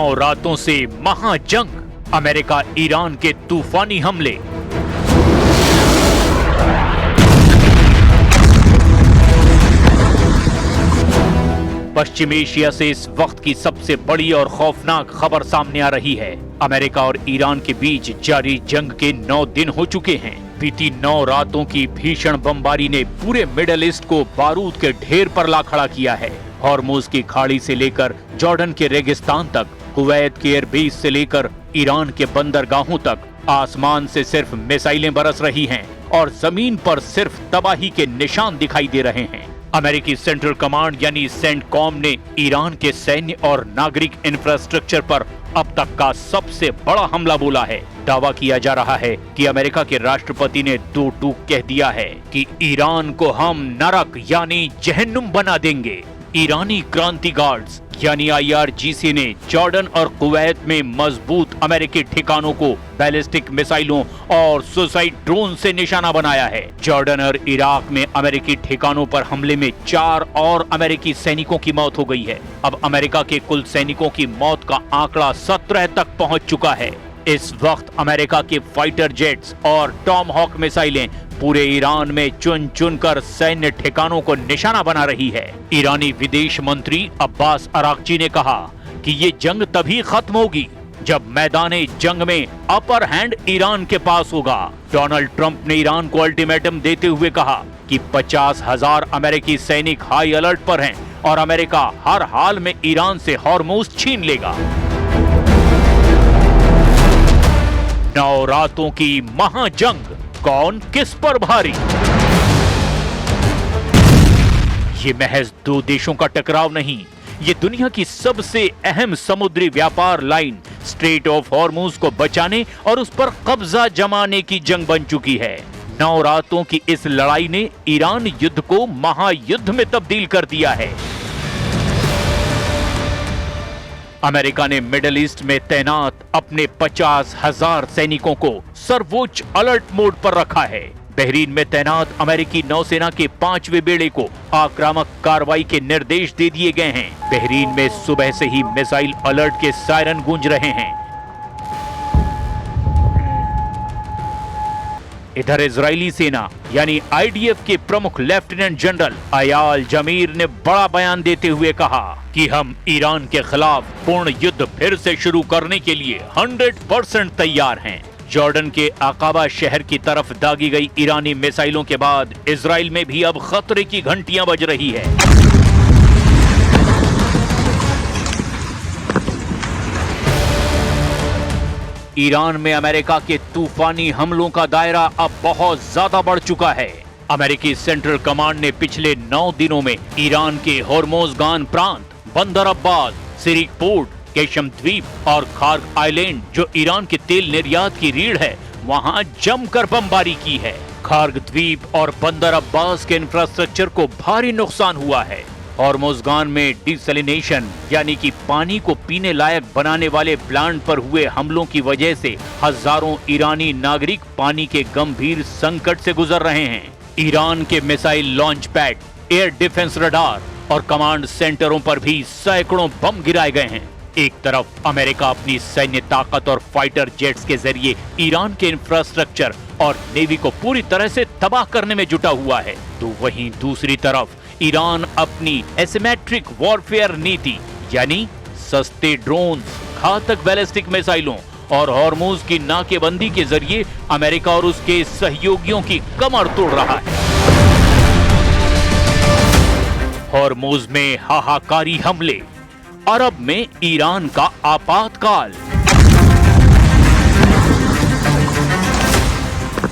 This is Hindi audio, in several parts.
9 रातों से महाजंग, अमेरिका ईरान के तूफानी हमले। पश्चिम एशिया से इस वक्त की सबसे बड़ी और खौफनाक खबर सामने आ रही है। अमेरिका और ईरान के बीच जारी जंग के 9 दिन हो चुके हैं। बीती 9 रातों की भीषण बमबारी ने पूरे मिडिल ईस्ट को बारूद के ढेर पर ला खड़ा किया है। हॉर्मुज की खाड़ी से लेकर जॉर्डन के रेगिस्तान तक, कुवैत के एयरबेस से लेकर ईरान के बंदरगाहों तक आसमान से सिर्फ मिसाइलें बरस रही हैं और जमीन पर सिर्फ तबाही के निशान दिखाई दे रहे हैं। अमेरिकी सेंट्रल कमांड यानी सेंटकॉम ने ईरान के सैन्य और नागरिक इंफ्रास्ट्रक्चर पर अब तक का सबसे बड़ा हमला बोला है। दावा किया जा रहा है कि अमेरिका के राष्ट्रपति ने 2 टूक कह दिया है कि ईरान को हम नरक यानी जहन्नुम बना देंगे। ईरानी क्रांति गार्ड्स यानी IRGC ने जॉर्डन और कुवैत में मजबूत अमेरिकी ठिकानों को बैलिस्टिक मिसाइलों और सुसाइड ड्रोन से निशाना बनाया है। जॉर्डन और इराक में अमेरिकी ठिकानों पर हमले में 4 और अमेरिकी सैनिकों की मौत हो गई है। अब अमेरिका के कुल सैनिकों की मौत का आंकड़ा 17 तक पहुंच चुका है। इस वक्त अमेरिका के फाइटर जेट्स और टॉमहॉक मिसाइलें पूरे ईरान में चुन चुनकर सैन्य ठिकानों को निशाना बना रही है। ईरानी विदेश मंत्री अब्बास अराक्ची ने कहा कि ये जंग तभी खत्म होगी जब मैदाने जंग में अपर हैंड ईरान के पास होगा। डोनाल्ड ट्रंप ने ईरान को अल्टीमेटम देते हुए कहा कि 50,000 अमेरिकी सैनिक हाई अलर्ट पर हैं और अमेरिका हर हाल में ईरान से हॉर्मुज छीन लेगा। 9 रातों की महाजंग, कौन किस पर भारी? ये महज 2 देशों का टकराव नहीं, ये दुनिया की सबसे अहम समुद्री व्यापार लाइन स्ट्रेट ऑफ हॉर्मुज को बचाने और उस पर कब्जा जमाने की जंग बन चुकी है। 9 रातों की इस लड़ाई ने ईरान युद्ध को महायुद्ध में तब्दील कर दिया है। अमेरिका ने मिडिल ईस्ट में तैनात अपने 50,000 सैनिकों को सर्वोच्च अलर्ट मोड पर रखा है। बहरीन में तैनात अमेरिकी नौसेना के 5वें बेड़े को आक्रामक कार्रवाई के निर्देश दे दिए गए हैं। बहरीन में सुबह से ही मिसाइल अलर्ट के सायरन गूंज रहे हैं। इधर इजरायली सेना यानी IDF के प्रमुख लेफ्टिनेंट जनरल अयाल जमीर ने बड़ा बयान देते हुए कहा कि हम ईरान के खिलाफ पूर्ण युद्ध फिर से शुरू करने के लिए 100% तैयार हैं। जॉर्डन के अकाबा शहर की तरफ दागी गई ईरानी मिसाइलों के बाद इजराइल में भी अब खतरे की घंटियां बज रही है। ईरान में अमेरिका के तूफानी हमलों का दायरा अब बहुत ज्यादा बढ़ चुका है। अमेरिकी सेंट्रल कमांड ने पिछले 9 दिनों में ईरान के होर्मुज़गान प्रांत, बंदर अब्बास, सिरिक पोर्ट, केशम द्वीप और खार्ग आइलैंड जो ईरान के तेल निर्यात की रीढ़ है, वहां जमकर बमबारी की है। खार्ग द्वीप और बंदर अब्बास के इंफ्रास्ट्रक्चर को भारी नुकसान हुआ है। होर्मुज़गान में डिसैलिनेशन यानी कि पानी को पीने लायक बनाने वाले प्लांट पर हुए हमलों की वजह से हजारों ईरानी नागरिक पानी के गंभीर संकट से गुजर रहे हैं। ईरान के missile launch pad, air defence radar और कमांड सेंटरों पर भी सैकड़ों बम गिराए गए हैं। एक तरफ अमेरिका अपनी सैन्य ताकत और फाइटर जेट्स के जरिए ईरान के इंफ्रास्ट्रक्चर और नेवी को पूरी तरह से तबाह करने में जुटा हुआ है, तो वहीं दूसरी तरफ ईरान अपनी एसिमेट्रिक वॉरफेयर नीति यानी सस्ते ड्रोन, घातक बैलिस्टिक मिसाइलों और हॉर्मुज की नाकेबंदी के जरिए अमेरिका और उसके सहयोगियों की कमर तोड़ रहा है। हॉर्मुज में हाहाकारी हमले, अरब में ईरान का आपातकाल।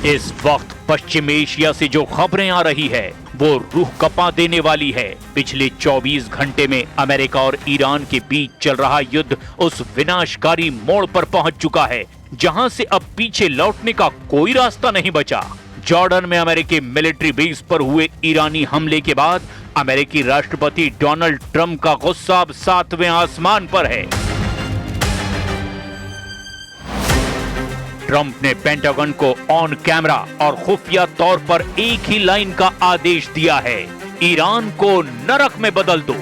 इस वक्त पश्चिम एशिया से जो खबरें आ रही है वो रूह कपा देने वाली है। पिछले 24 घंटे में अमेरिका और ईरान के बीच चल रहा युद्ध उस विनाशकारी मोड़ पर पहुंच चुका है जहां से अब पीछे लौटने का कोई रास्ता नहीं बचा। जॉर्डन में अमेरिकी मिलिट्री बेस पर हुए ईरानी हमले के बाद अमेरिकी राष्ट्रपति डोनाल्ड ट्रंप का गुस्सा अब 7वें आसमान पर है। ट्रंप ने पेंटागन को ऑन कैमरा और खुफिया तौर पर एक ही लाइन का आदेश दिया है, ईरान को नरक में बदल दो।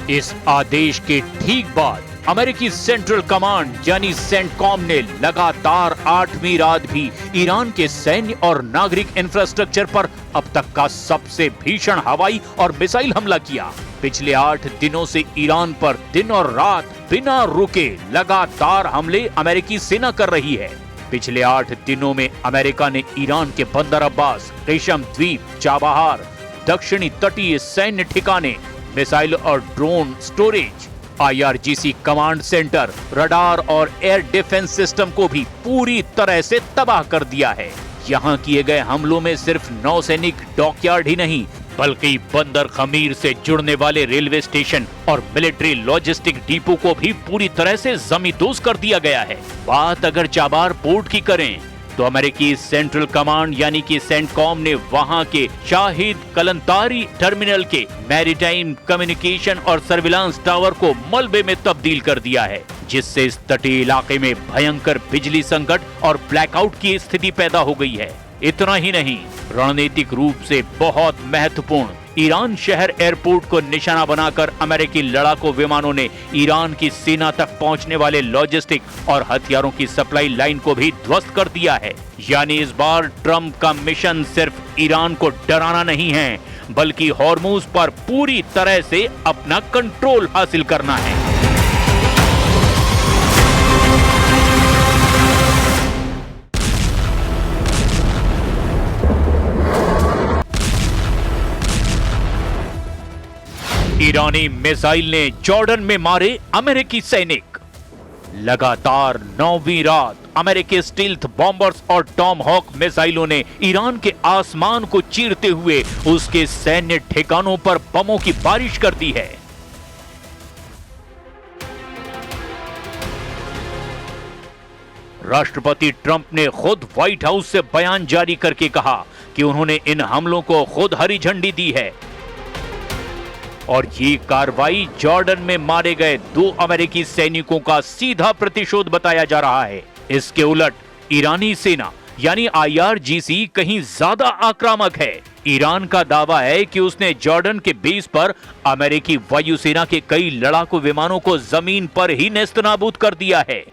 इस आदेश के ठीक बाद अमेरिकी सेंट्रल कमांड यानी सेंटकॉम ने लगातार 8वीं रात भी ईरान के सैन्य और नागरिक इंफ्रास्ट्रक्चर पर अब तक का सबसे भीषण हवाई और मिसाइल हमला किया। पिछले 8 दिनों से ईरान पर दिन और रात बिना रुके लगातार हमले अमेरिकी सेना कर रही है। पिछले 8 दिनों में अमेरिका ने ईरान के बंदर अब्बास, रेशम द्वीप, चाबहार, दक्षिणी तटीय सैन्य ठिकाने, मिसाइल और drone storage, IRGC command centre, radar और एयर डिफेंस सिस्टम को भी पूरी तरह से तबाह कर दिया है। यहाँ किए गए हमलों में सिर्फ नौसैनिक डॉकयार्ड ही नहीं बल्कि बंदर खमीर से जुड़ने वाले रेलवे स्टेशन और मिलिट्री लॉजिस्टिक डिपो को भी पूरी तरह से जमींदोज कर दिया गया है। बात अगर चाबार पोर्ट की करें तो अमेरिकी सेंट्रल कमांड यानी कि सेंटकॉम ने वहां के शाहिद कलंतारी टर्मिनल के मैरीटाइम कम्युनिकेशन और सर्विलांस टावर को मलबे में तब्दील कर दिया है, जिससे इस तटीय इलाके में भयंकर बिजली संकट और ब्लैकआउट की स्थिति पैदा हो गई है। इतना ही नहीं, रणनीतिक रूप से बहुत महत्वपूर्ण ईरान शहर एयरपोर्ट को निशाना बनाकर अमेरिकी लड़ाकू विमानों ने ईरान की सीमा तक पहुंचने वाले लॉजिस्टिक और हथियारों की सप्लाई लाइन को भी ध्वस्त कर दिया है। यानी इस बार ट्रंप का मिशन सिर्फ ईरान को डराना नहीं है बल्कि हॉर्मुज पर पूरी तरह से अपना कंट्रोल हासिल करना है। ईरानी मिसाइल ने जॉर्डन में मारे अमेरिकी सैनिक। लगातार 9वीं रात अमेरिकी स्टील्थ बॉम्बर्स और टॉम हॉक मिसाइलों ने ईरान के आसमान को चीरते हुए उसके सैन्य ठिकानों पर बमों की बारिश कर दी है। राष्ट्रपति ट्रंप ने खुद व्हाइट हाउस से बयान जारी करके कहा कि उन्होंने इन हमलों को खुद हरी झंडी दी है और ये कार्रवाई जॉर्डन में मारे गए 2 अमेरिकी सैनिकों का सीधा प्रतिशोध बताया जा रहा है। इसके उलट ईरानी सेना यानी IRGC कहीं ज्यादा आक्रामक है। ईरान का दावा है कि उसने जॉर्डन के बेस पर अमेरिकी वायुसेना के कई लड़ाकू विमानों को जमीन पर ही नेस्तनाबूद कर दिया है।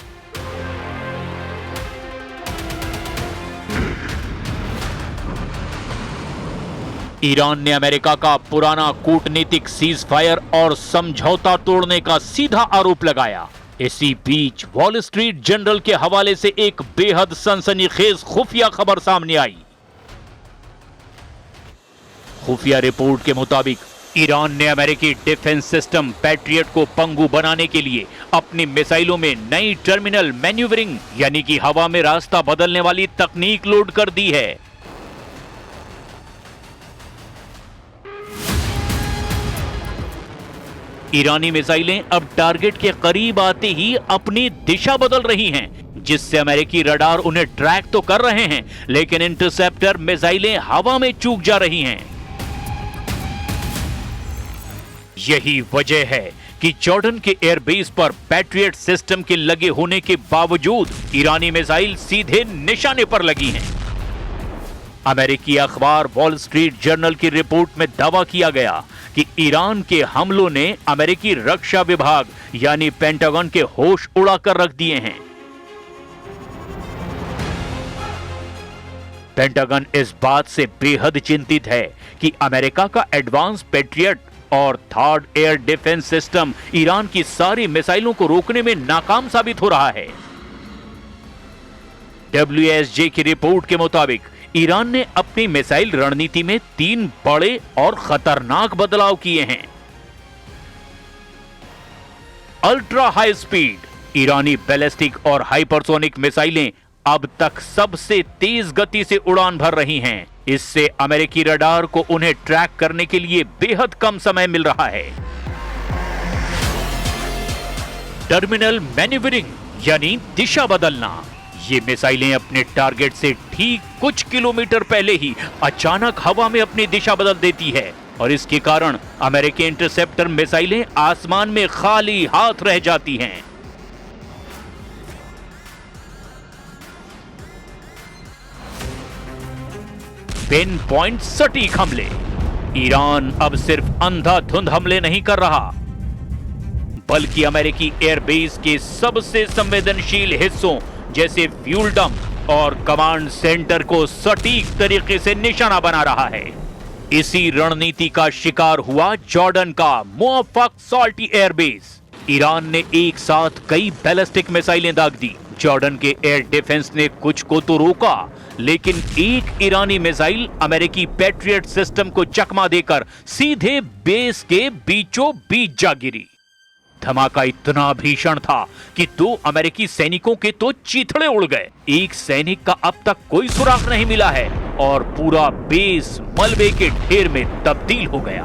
ईरान ने अमेरिका का पुराना कूटनीतिक सीज फायर और समझौता तोड़ने का सीधा आरोप लगाया। इसी बीच वॉल स्ट्रीट जर्नल के हवाले से एक बेहद सनसनीखेज खुफिया खबर सामने आई। खुफिया रिपोर्ट के मुताबिक ईरान ने अमेरिकी डिफेंस सिस्टम पैट्रियट को पंगु बनाने के लिए अपनी मिसाइलों में नई टर्मिनल मैन्यूवरिंग यानी कि हवा में रास्ता बदलने वाली तकनीक लोड कर दी है। ईरानी मिसाइलें अब टारगेट के करीब आते ही अपनी दिशा बदल रही हैं, जिससे अमेरिकी रडार उन्हें ट्रैक तो कर रहे हैं लेकिन इंटरसेप्टर मिसाइलें हवा में चूक जा रही हैं। यही वजह है कि जॉर्डन के एयरबेस पर पैट्रियट सिस्टम के लगे होने के बावजूद ईरानी मिसाइल सीधे निशाने पर लगी हैं। अमेरिकी अखबार वॉल स्ट्रीट जर्नल की रिपोर्ट में दावा किया गया कि ईरान के हमलों ने अमेरिकी रक्षा विभाग यानी पेंटागन के होश उड़ाकर रख दिए हैं। पेंटागन इस बात से बेहद चिंतित है कि अमेरिका का एडवांस पैट्रियट और third air defence system Iran की सारी मिसाइलों को रोकने में नाकाम साबित हो रहा है। WSJ की रिपोर्ट के मुताबिक ईरान ने अपनी मिसाइल रणनीति में 3 बड़े और खतरनाक बदलाव किए हैं। अल्ट्रा हाई स्पीड ईरानी बैलिस्टिक और हाइपरसोनिक मिसाइलें अब तक सबसे तेज गति से उड़ान भर रही हैं। इससे अमेरिकी रडार को उन्हें ट्रैक करने के लिए बेहद कम समय मिल रहा है। टर्मिनल मैन्यूवरिंग यानी दिशा बदलना, ये मिसाइलें अपने टारगेट से ठीक कुछ किलोमीटर पहले ही अचानक हवा में अपनी दिशा बदल देती है और इसके कारण अमेरिकी इंटरसेप्टर मिसाइलें आसमान में खाली हाथ रह जाती हैं। पिन पॉइंट सटीक हमले। ईरान अब सिर्फ अंधाधुंध हमले नहीं कर रहा बल्कि अमेरिकी एयरबेस के सबसे संवेदनशील हिस्सों जैसे फ्यूल डंप और कमांड सेंटर को सटीक तरीके से निशाना बना रहा है। इसी रणनीति का शिकार हुआ जॉर्डन का मुअफ्फक सॉल्टी एयरबेस। ईरान ने एक साथ कई बैलिस्टिक मिसाइलें दाग दी। जॉर्डन के एयर डिफेंस ने कुछ को तो रोका, लेकिन एक ईरानी मिसाइल अमेरिकी पैट्रियट सिस्टम को चकमा देकर सीधे बेस के बीचों बीच जा गिरी। धमाका इतना भीषण था कि 2 अमेरिकी सैनिकों के तो चीथड़े उड़ गए। एक सैनिक का अब तक कोई सुराग नहीं मिला है और पूरा बेस मलबे के ढेर में तब्दील हो गया।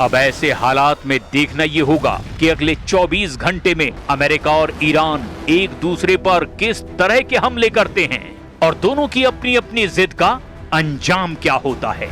अब ऐसे हालात में देखना ये होगा कि अगले 24 घंटे में अमेरिका और ईरान एक दूसरे पर किस तरह के हमले करते हैं और दोनों की अपनी अपनी जिद का अंजाम क्या होता है।